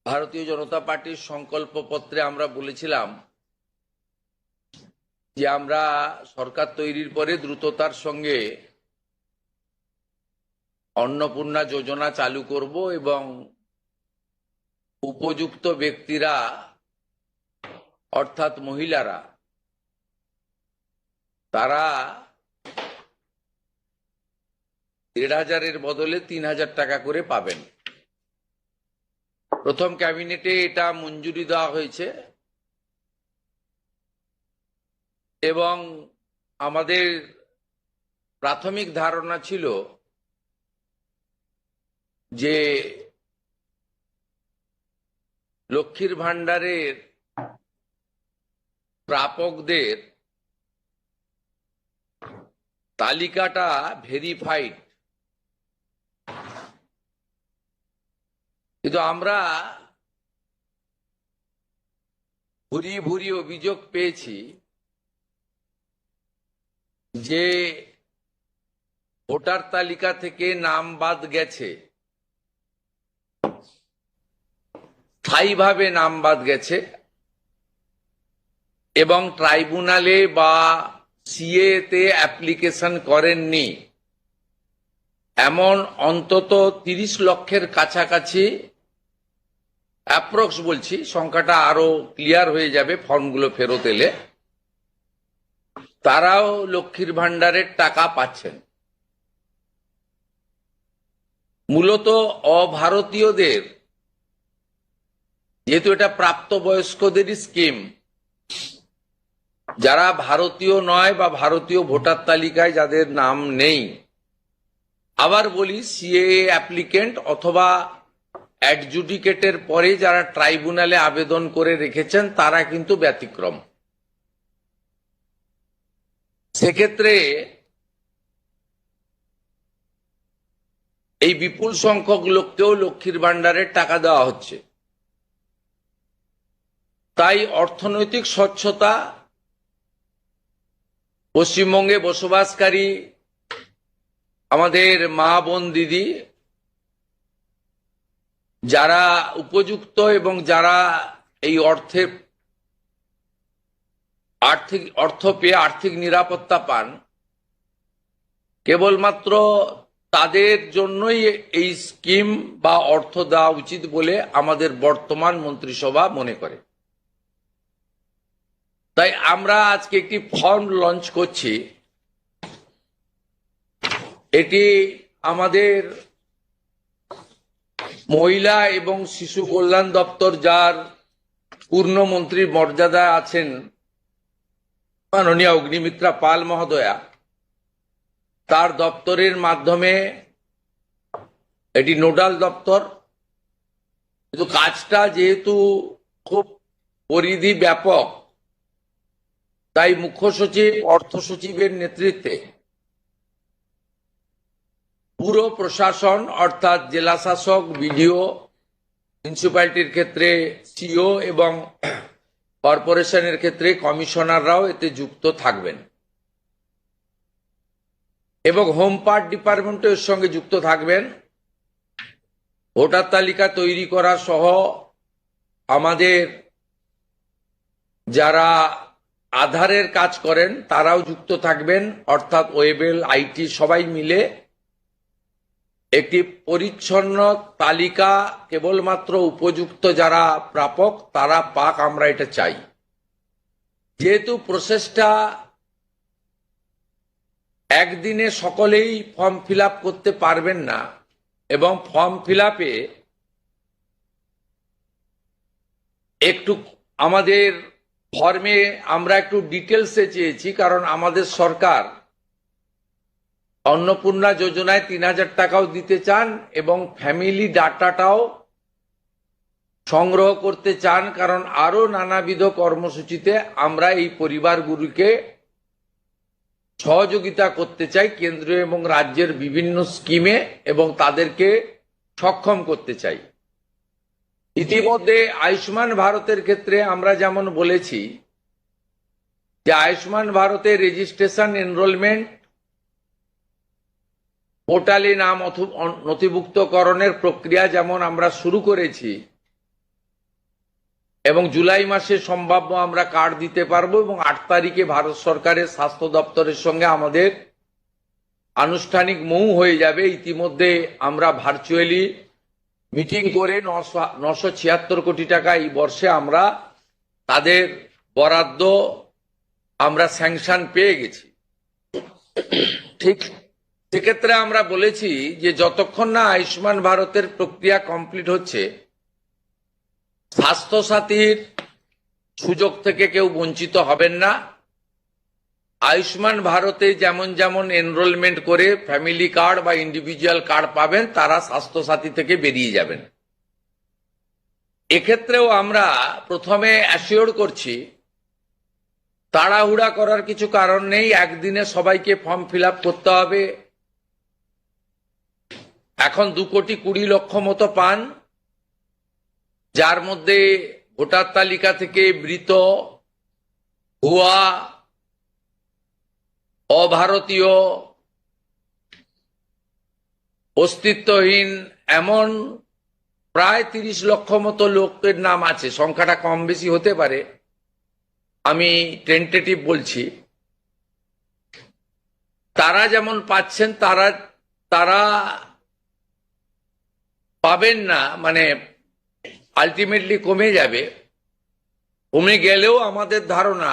ভারতীয় জনতা পার্টির সংকল্পপত্রে আমরা বলেছিলাম যে আমরা সরকার তৈরির পরে দ্রুততার সঙ্গে অন্নপূর্ণা যোজনা চালু করব এবং উপযুক্ত ব্যক্তিরা অর্থাৎ মহিলারা তারা ১,৫০০-এর বদলে ৩,০০০ টাকা করে পাবেন। প্রথম ক্যাবিনেটে এটা মঞ্জুরি দেওয়া হয়েছে এবং আমাদের প্রাথমিক ধারণা ছিল যে লক্ষ্মীর ভাণ্ডারের প্রাপকদের তালিকাটা ভেরিফাইড, কিন্তু আমরা ভুরি ভুরি অভিযোগ পেয়েছি যে ভোটার তালিকা থেকে নাম বাদ গেছে, স্থায়ীভাবে নাম বাদ গেছে এবং ট্রাইব্যুনালে বা সিএ তে অ্যাপ্লিকেশন করেননি এমন অন্তত ৩০ লক্ষের কাছাকাছি, অ্যাপ্রক্স বলছি, সংখ্যাটা আরো ক্লিয়ার হয়ে যাবে ফর্মগুলো ফেরত এলে, তারাও লক্ষ্মীর ভাণ্ডারের টাকা পাচ্ছেন। মূলত অভারতীয়দের, যেহেতু এটা প্রাপ্তবয়স্কদেরই স্কিম, যারা ভারতীয় নয় বা ভারতীয় ভোটার তালিকায় যাদের নাম নেই, আবার বলি সিএ অ্যাপ্লিকেন্ট অথবা অ্যাডজুডিকেটের পরে যারা ট্রাইব্যুনালে আবেদন করে রেখেছেন তারা কিন্তু ব্যতিক্রম। সেক্ষেত্রে এই বিপুল সংখ্যক লোককেও লক্ষ্মীর ভাণ্ডারের টাকা দেওয়া হচ্ছে। তাই অর্থনৈতিক স্বচ্ছতা, পশ্চিমবঙ্গে বসবাসকারী আমাদের মা বোন দিদি যারা উপযুক্ত এবং যারা এই অর্থ পেয়ে আর্থিক নিরাপত্তা পান, কেবলমাত্র তাদের জন্যই এই স্কিম বা অর্থ দেওয়া উচিত বলে আমাদের বর্তমান মন্ত্রিসভা মনে করে। তাই আমরা আজকে একটি ফর্ম লঞ্চ করছি। এটি আমাদের মহিলা এবং শিশু কল্যাণ দপ্তর, যার পূর্ণমন্ত্রীর মর্যাদায় আছেন মাননীয় অগ্নিমিত্রা পাল মহোদয়া, তার দপ্তরের মাধ্যমে, এটি নোডাল দপ্তর, কিন্তু কাজটা যেহেতু খুব পরিধি ব্যাপক, তাই মুখ্য সচিব, অর্থ সচিবের নেতৃত্বে পুরো প্রশাসন অর্থাৎ জেলা শাসক, বিডিও, মিউনিসিপ্যালিটির ক্ষেত্রে সিও এবং কর্পোরেশনের ক্ষেত্রে কমিশনাররাও এতে যুক্ত থাকবেন এবং হোম পার্ট ডিপার্টমেন্টও এর সঙ্গে যুক্ত থাকবেন। ভোটার তালিকা তৈরি করা সহ আমাদের যারা আধারের কাজ করেন তারাও যুক্ত থাকবেন, অর্থাৎ ওয়েবেল, আইটি সবাই মিলে একটি পরিচ্ছন্ন তালিকা কেবলমাত্র উপযুক্ত যারা প্রাপক তারা পাক, আমরা এটা চাই। যেহেতু প্রসেসটা একদিনে সকলেই ফর্ম ফিল আপ করতে পারবেন না এবং ফর্ম ফিল আপে একটু আমাদের ফর্মে আমরা একটু ডিটেলসে চেয়েছি, কারণ আমাদের সরকার অন্নপূর্ণা যোজনায় ৩,০০০ টাকাও দিতে চান এবং ফ্যামিলি ডাটাটাও সংগ্রহ করতে চান, কারণ আরো নানাবিধ কর্মসূচিতে আমরা এই পরিবারগুলিকে সহযোগিতা করতে চাই কেন্দ্রীয় এবং রাজ্যের বিভিন্ন স্কিমে এবং তাদেরকে সক্ষম করতে চাই। ইতিমধ্যে আয়ুষ্মান ভারতের ক্ষেত্রে আমরা যেমন বলেছি যে আয়ুষ্মান ভারতের রেজিস্ট্রেশন, এনরোলমেন্ট, পোর্টালে নাম নথিভুক্তকরণের প্রক্রিয়া যেমন আমরা শুরু করেছি, এবং জুলাই মাসে সম্ভাব্য আমরা কার্ড দিতে পারবো এবং 8 তারিখে ভারত সরকারের স্বাস্থ্য দপ্তরের সঙ্গে আমাদের আনুষ্ঠানিক মৌ হয়ে যাবে। ইতিমধ্যে আমরা ভার্চুয়ালি মিটিং করে 976 কোটি টাকা এই বর্ষে আমরা তাদের বরাদ্দ আমরা স্যাংশন পেয়ে গেছি। ঠিক সেক্ষেত্রে আমরা বলেছি যে যতক্ষণ না আয়ুষ্মান ভারতের প্রক্রিয়া কমপ্লিট হচ্ছে, স্বাস্থ্যসাথীর সুযোগ থেকে কেউ বঞ্চিত হবেন না। আয়ুষ্মান ভারতে যেমন যেমন এনরোলমেন্ট করে ফ্যামিলি কার্ড বা ইন্ডিভিজুয়াল কার্ড পাবেন, তারা স্বাস্থ্যসাথী থেকে বেরিয়ে যাবেন। এক্ষেত্রেও আমরা প্রথমে অ্যাসিওর করছি, তাড়াহুড়া করার কিছু কারণ নেই। একদিনে সবাইকে ফর্ম ফিল আপ করতে হবে। এখন 2,20,00,000 মতো পান, যার মধ্যে ভোটার তালিকা থেকে মৃত, ভুয়া, অভারতীয়, অস্তিত্বহীন এমন প্রায় 30 লক্ষ মতো লোকের নাম আছে। সংখ্যাটা কম বেশি হতে পারে, আমি টেন্টেটিভ বলছি। তারা যেমন পাচ্ছেন তারা পাবেন না, মানে আলটিমেটলি কমে যাবে। কমে গেলেও আমাদের ধারণা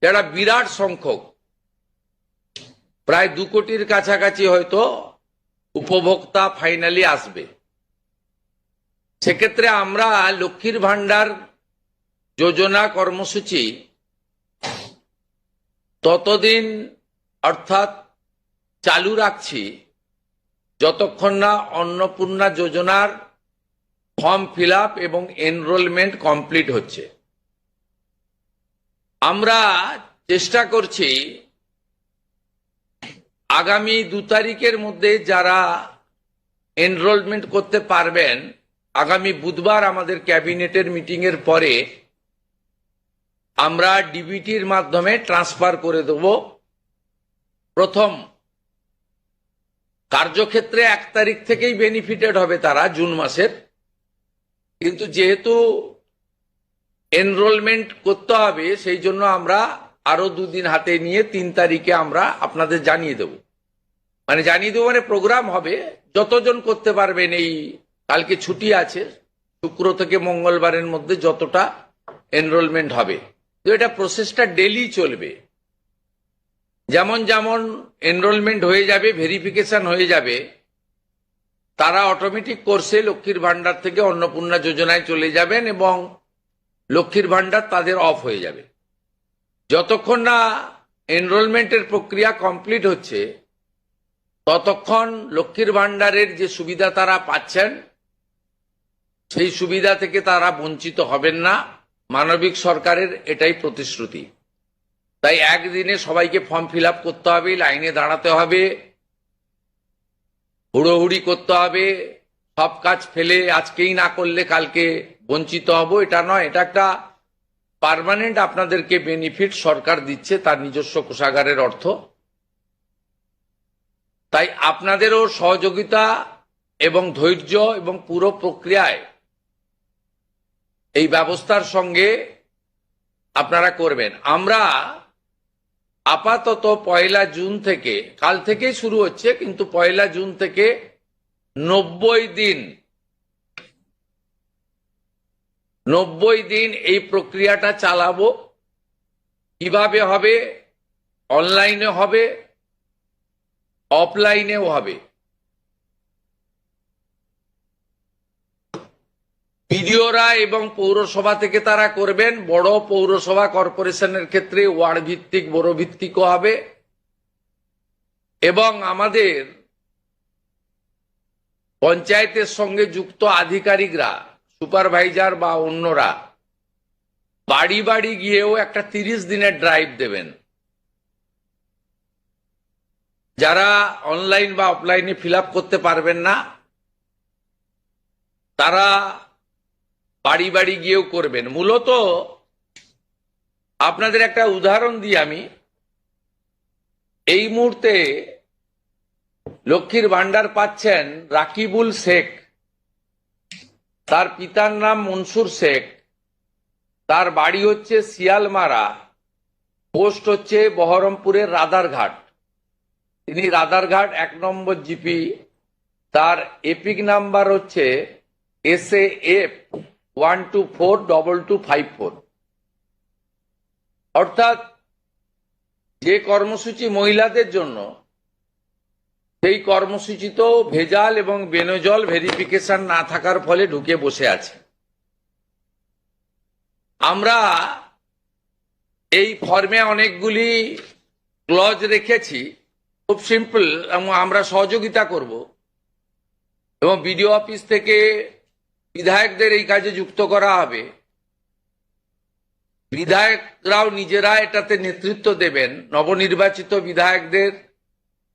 যারা বিরাট সংখ্যক, প্রায় 2 কোটির কাছাকাছি হয়তো উপভোক্তা ফাইনালি আসবে। সেক্ষেত্রে আমরা লক্ষ্মীর ভান্ডার যোজনা কর্মসূচি ততদিন অর্থাৎ চালু রাখছি যতক্ষণ না অন্নপূর্ণা যোজনার ফর্ম ফিল আপ এবং এনরোলমেন্ট কমপ্লিট হচ্ছে। আমরা চেষ্টা করছি আগামী 2 তারিখের মধ্যে যারা এনরোলমেন্ট করতে পারবেন, আগামী বুধবার আমাদের ক্যাবিনেটের মিটিং এর পরে আমরা ডিবিটির মাধ্যমে ট্রান্সফার করে দেব। প্রথম কার্যক্ষেত্রে 1 তারিখ থেকেই বেনিফিটেড হবে তারা, জুন মাসের। কিন্তু যেহেতু এনরোলমেন্ট করতে হবে, সেই জন্য আমরা আরো 2 দিন হাতে নিয়ে 3 তারিখে আমরা আপনাদের জানিয়ে দেব। মানে প্রোগ্রাম হবে, যতজন করতে পারবেন। এই কালকে ছুটি আছে, শুক্র থেকে মঙ্গলবারের মধ্যে যতটা এনরোলমেন্ট হবে। তো এটা প্রসেসটা ডেলি চলবে। যেমন যেমন এনরোলমেন্ট হয়ে যাবে, ভেরিফিকেশন হয়ে যাবে, তারা অটোমেটিক কোর্সে লক্ষ্মীর ভান্ডার থেকে অন্নপূর্ণা যোজনায় চলে যাবেন এবং লক্ষ্মীর ভান্ডার তাদের অফ হয়ে যাবে। যতক্ষণ না এনরোলমেন্টের প্রক্রিয়া কমপ্লিট হচ্ছে, ততক্ষণ লক্ষ্মীর ভান্ডারের যে সুবিধা তারা পাচ্ছেন, সেই সুবিধা থেকে তারা বঞ্চিত হবেন না। মানবিক সরকারের এটাই প্রতিশ্রুতি। তাই একদিনে সবাইকে ফর্ম ফিল আপ করতে হবে, লাইনে দাঁড়াতে হবে, হুড়োহুড়ি করতে হবে, সব কাজ ফেলে আজকেই না করলে কালকে বঞ্চিত হব, এটা নয়। এটা একটা পার্মানেন্ট আপনাদেরকে বেনিফিট সরকার দিচ্ছে তার নিজস্ব কোষাগারের অর্থ। তাই আপনাদেরও সহযোগিতা এবং ধৈর্য এবং পুরো প্রক্রিয়ায় এই ব্যবস্থার সঙ্গে আপনারা করবেন। আমরা আপাতত 1 জুন থেকে, কাল থেকেই শুরু হচ্ছে, কিন্তু 1 জুন থেকে 90 দিন এই প্রক্রিয়াটা চালাবো। কিভাবে হবে? অনলাইনে হবে, অফলাইনেও হবে। বিডিওরা এবং পৌরসভা থেকে তারা করবেন। বড় পৌরসভা কর্পোরেশনের ক্ষেত্রে ওয়ার্ড ভিত্তিক, বড় ভিত্তিকও হবে। এবং আমাদের পঞ্চায়েতের সঙ্গে যুক্ত আধিকারিকরা, সুপারভাইজার বা অন্যরা বাড়ি বাড়ি গিয়েও একটা 30 দিনের ড্রাইভ দেবেন। যারা অনলাইন বা অফলাইনে ফিল আপ করতে পারবেন না, তারা বাড়ি বাড়ি গিয়েও করবেন। মূলত আপনাদের একটা উদাহরণ দিই আমি। এই মুহূর্তে লক্ষ্মীর ভান্ডার পাচ্ছেন রাকিবুল শেখ, তার পিতার নাম মনসুর শেখ, তার বাড়ি হচ্ছে শিয়ালমারা, পোস্ট হচ্ছে বহরমপুরের রাদারঘাট। তিনি রাদারঘাট 1 নম্বর জিপি। তার এপিক নাম্বার হচ্ছে SAF 1242254। অর্থাৎ যে কর্মসূচি মহিলাদের জন্য, সেই কর্মসূচিতেও ভেজাল এবং বেনজল ভেরিফিকেশন না থাকার ফলে ঢুকে বসে আছে। আমরা এই ফর্মে অনেকগুলি ক্লজ রেখেছি, খুব সিম্পল, এবং আমরা সহযোগিতা করব এবং বিডিও অফিস থেকে বিধায়কদের এই কাজে যুক্ত করা হবে। বিধায়করাও নিজেরা এটাতে নেতৃত্ব দেবেন। নবনির্বাচিত বিধায়কদের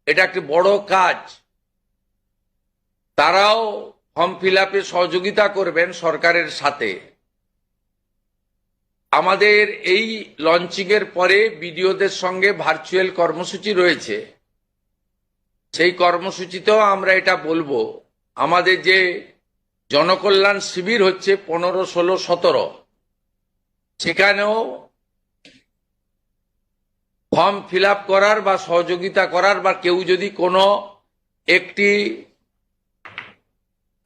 এটা একটি বড় কাজ, তারাও ফর্ম ফিল আপে সহযোগিতা করবেন সরকারের সাথে। আমাদের এই লঞ্চিং এর পরে বিডিওদের সঙ্গে ভার্চুয়াল কর্মসূচি রয়েছে, সেই কর্মসূচিতেও আমরা এটা বলবো। আমাদের যে জনকল্যাণ শিবির হচ্ছে 15, 16, 17, সেখানেও ফর্ম ফিল আপ করার বা সহযোগিতা করার, বা কেউ যদি কোনো একটি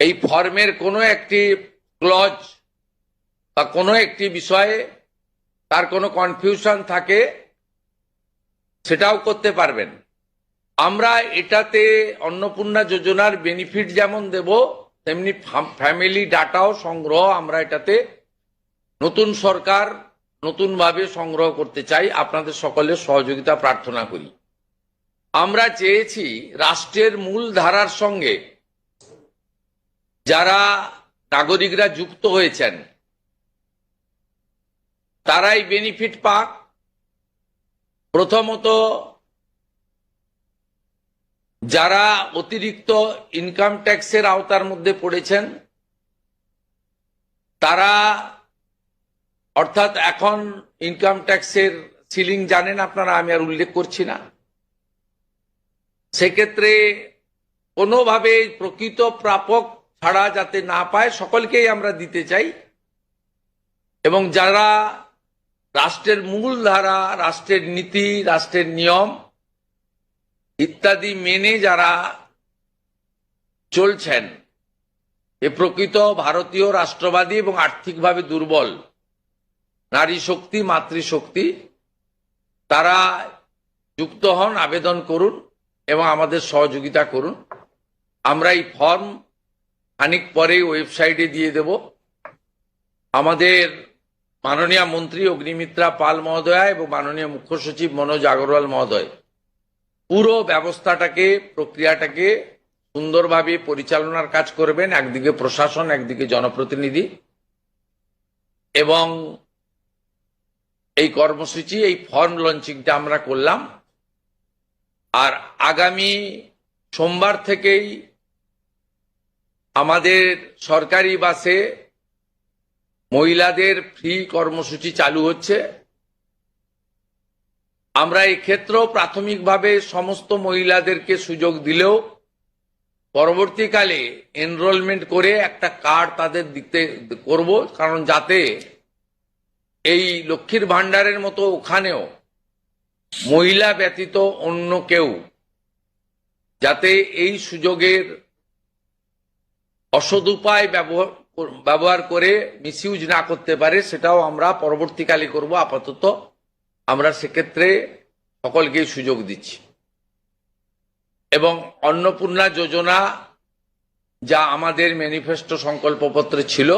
এই ফর্মের কোনো একটি ক্লজ বা কোনো একটি বিষয়ে তার কোনো কনফিউশন থাকে, সেটাও করতে পারবেন। আমরা এটাতে অন্নপূর্ণা যোজনার বেনিফিট যেমন দেব, তেমনি ফ্যামিলি ডাটাও সংগ্রহ আমরা এটাতে নতুন সরকার নতুনভাবে সংগ্রহ করতে চাই। আপনাদের সকলের সহযোগিতা প্রার্থনা করি। আমরা চেয়েছি রাষ্ট্রের মূল ধারার সঙ্গে যারা নাগরিকরা যুক্ত হয়েছেন তারাই বেনিফিট পাক। প্রথমত, যারা অতিরিক্ত ইনকাম ট্যাক্সের আওতার মধ্যে পড়েছেন তারা, অর্থাৎ এখন ইনকাম ট্যাক্সের সিলিং জানেন আপনারা, আমি আর উল্লেখ করছি না। সেক্ষেত্রে কোনোভাবে প্রকৃত প্রাপক ছাড়া যাতে না পায়, সকলকেই আমরা দিতে চাই। এবং যারা রাষ্ট্রের মূল ধারা, রাষ্ট্রের নীতি, রাষ্ট্রের নিয়ম ইত্যাদি মেনে যারা চলছেন, এ প্রকৃত ভারতীয় রাষ্ট্রবাদী এবং আর্থিকভাবে দুর্বল নারী শক্তি, মাতৃশক্তি, তারা যুক্ত হন, আবেদন করুন এবং আমাদের সহযোগিতা করুন। আমরা এই ফর্ম খানিক পরেই ওয়েবসাইটে দিয়ে দেব। আমাদের মাননীয় মন্ত্রী অগ্নিমিত্রা পাল মহোদয়া এবং মাননীয় মুখ্য সচিব মনোজ আগরওয়াল মহোদয় পুরো ব্যবস্থাটাকে, প্রক্রিয়াটাকে সুন্দরভাবে পরিচালনার কাজ করবেন। একদিকে প্রশাসন, একদিকে জনপ্রতিনিধি। এবং এই কর্মসূচি, এই ফর্ম লঞ্চিংটা আমরা করলাম। আর আগামী সোমবার থেকেই আমাদের সরকারি বাসে মহিলাদের ফ্রি কর্মসূচি চালু হচ্ছে। আমরা এই ক্ষেত্রেও প্রাথমিকভাবে সমস্ত মহিলাদেরকে সুযোগ দিলেও পরবর্তীকালে এনরোলমেন্ট করে একটা কার্ড তাদের দিতে করব, কারণ যাতে এই লক্ষ্মীর ভান্ডারের মতো ওখানেও মহিলা ব্যতীত অন্য কেউ যাতে এই সুযোগের অসদুপায় ব্যবহার করে মিসইউজ না করতে পারে, সেটাও আমরা পরবর্তীকালে করব। আপাতত আমরা সেক্ষেত্রে সকলকেই সুযোগ দিচ্ছি। এবং অন্নপূর্ণা যোজনা যা আমাদের ম্যানিফেস্টো সংকল্পপত্রে ছিল,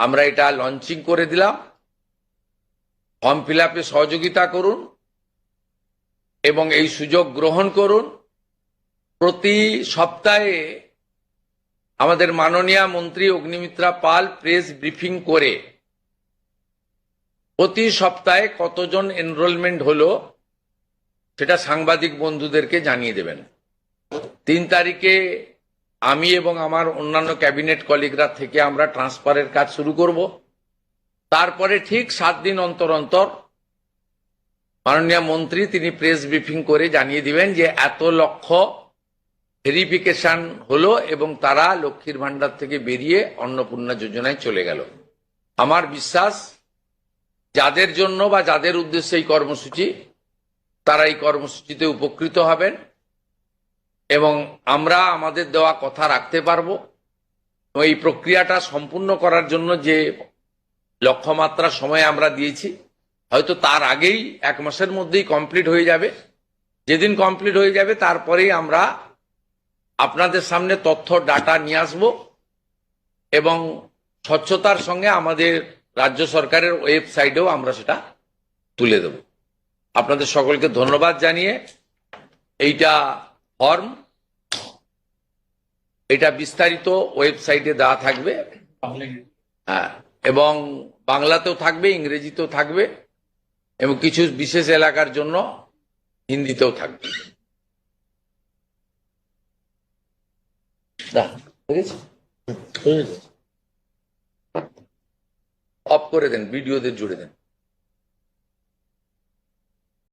আমরা এটা লঞ্চিং করে দিলাম। ফর্ম ফিল আপে সহযোগিতা করুন এবং এই সুযোগ গ্রহণ করুন। প্রতি সপ্তাহে আমাদের মাননীয় মন্ত্রী অগ্নিমিত্রা পাল প্রেস ব্রিফিং করে প্রতি সপ্তাহে কতজন এনরোলমেন্ট হলো সেটা সাংবাদিক বন্ধুদেরকে জানিয়ে দেবেন। 3 তারিখে আমি এবং আমার অন্যান্য ক্যাবিনেট কলিগরা থেকে আমরা ট্রান্সফারের কাজ শুরু করব। তারপরে ঠিক 7 দিন অন্তর অন্তর মাননীয় মন্ত্রী তিনি প্রেস ব্রিফিং করে জানিয়ে দিবেন যে এত লক্ষ ভেরিফিকেশন হলো এবং তারা লক্ষ্মীর ভান্ডার থেকে বেরিয়ে অন্নপূর্ণা যোজনায় চলে গেল। আমার বিশ্বাস যাদের জন্য বা যাদের উদ্দেশ্যে এই কর্মসূচি, তারা এই কর্মসূচিতে উপকৃত হবেন এবং আমরা আমাদের দেওয়া কথা রাখতে পারবো। এই প্রক্রিয়াটা সম্পূর্ণ করার জন্য যে লক্ষ্যমাত্রা সময় আমরা দিয়েছি, হয়তো তার আগেই 1 মাসের মধ্যেই কমপ্লিট হয়ে যাবে। যেদিন কমপ্লিট হয়ে যাবে তারপরেই আমরা আপনাদের সামনে তথ্য ডাটা নিয়ে আসব এবং স্বচ্ছতার সঙ্গে আমাদের রাজ্য সরকারের ওয়েবসাইটেও আমরা সেটা তুলে দেব। আপনাদের সকলকে ধন্যবাদ জানিয়ে এইটা ফর্ম, এটা বিস্তারিত ওয়েবসাইটে দেওয়া থাকবে, হ্যাঁ, এবং বাংলাতেও থাকবে, ইংরেজিতেও থাকবে এবং কিছু বিশেষ এলাকার জন্য হিন্দিতেও থাকবে। অফ করে দেন, ভিডিওদের জুড়ে দেন।